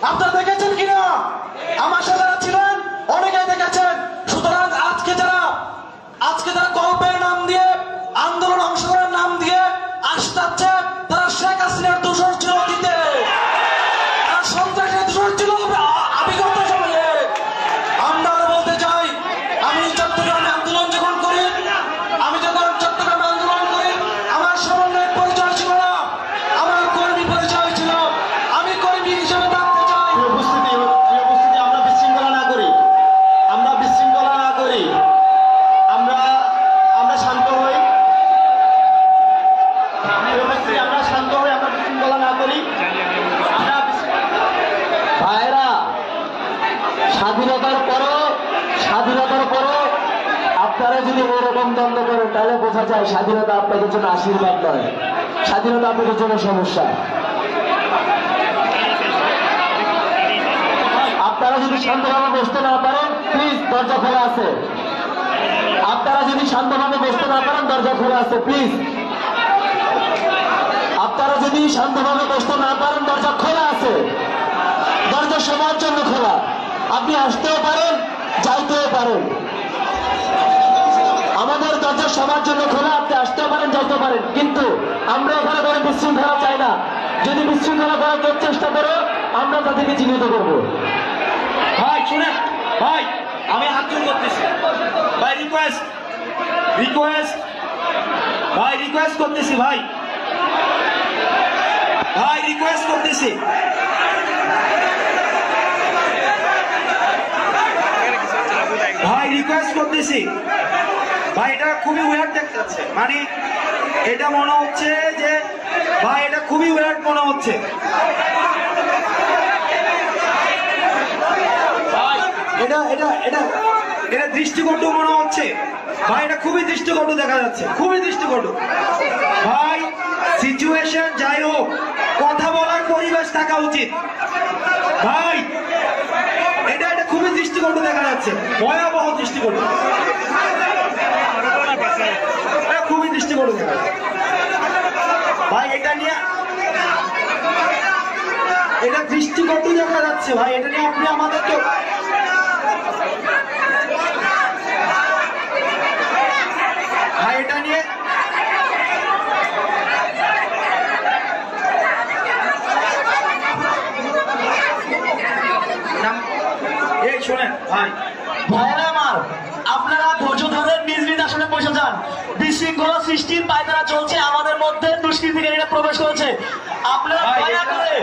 আপনারা দেখেছেন কিনা? আমার সাথে যারা ছিলেন অনেকেই দেখেছেন। সুতরাং আজকে যারা গল্পের নাম দিয়ে, আন্দোলন অংশগ্রহণের নাম দিয়ে আসতে তারা শেখ হাসিনার দোষর ছিল অতীতে, তারা সন্ত্রাসের দোষর ছিল বিগত সময়ে। আমরা বলতে চাই, আমি চট্টগ্রামে আন্দোলন যখন করি, আমার সমন্বয়ের পরিচয় ছিল না, আমার কর্মী পরিচয় ছিল। আমি কর্মী হিসেবে থাকতে চাই। আমরা বিশৃঙ্খলা না করি, আমরা শান্ত হই, আমরা বিশৃঙ্খলা না করি। ভাইরা, স্বাধীনতার পরও আপনারা যদি এরকম দ্বন্দ্ব করেন তাহলে বোঝা যায় স্বাধীনতা আপনাদের জন্য আশীর্বাদ নয়, স্বাধীনতা আপনাদের জন্য সমস্যা। আপনারা যদি শান্তভাবে বসতে না পারেন, প্লিজ দরজা খোলা আছে। আপনারা যদি শান্তভাবে বসতে না পারেন, দরজা খোলা আছে, প্লিজ। আপনারা যদি শান্তভাবে বসতে না পারেন, দরজা খোলা আছে। দরজা সবার জন্য খোলা। আপনি আসতেও পারেন, যাইতেও পারেন। আমাদের দরজা সবার জন্য খোলা, আপনি আসতেও পারেন, যাইতে পারেন। কিন্তু আমরা এখানে কোনো বিশৃঙ্খলা চাই না। যদি বিশৃঙ্খলা করার চেষ্টা করো, আমরা তাদেরকে চিহ্নিত করবো। ভাই শুনেন, ভাই আমি হাত জোর করতেছি, ভাই রিকোয়েস্ট করতেছি, ভাই রিকোয়েস্ট করতেছি। ভাই এটা খুবই ওয়ার্ড দেখতে যাচ্ছে, মানে এটা মনে হচ্ছে যে ভাই এটা খুবই ওয়ার্ড মনে হচ্ছে। এটা দৃষ্টিকটু মনে হচ্ছে ভাই, এটা খুবই দৃষ্টিকটু দেখা যাচ্ছে, খুবই দৃষ্টিকটু। ভাই সিচুয়েশন যাই হোক, কথা বলার পরিবেশ থাকা উচিত। ভাই এটা খুবই দৃষ্টিকটু দেখা যাচ্ছে, ভয়াবহ দৃষ্টিকটু, খুবই দৃষ্টিকটু দেখা যাচ্ছে। ভাই এটা নিয়ে দৃষ্টিকটু দেখা যাচ্ছে ভাই, এটা নিয়ে আপনি আমাদেরকে ভাই এটা নিয়ে এই শোনেন ভাই, ভাইরা আমার, আপনারা ধৈর্য ধরে নিজ নিজ আসনে বসে যান। বিশৃঙ্খলা সৃষ্টির পায়তারা চলছে, আমাদের মধ্যে দুষ্কৃতিকারীরা প্রবেশ করেছে। আপনারা দয়া করে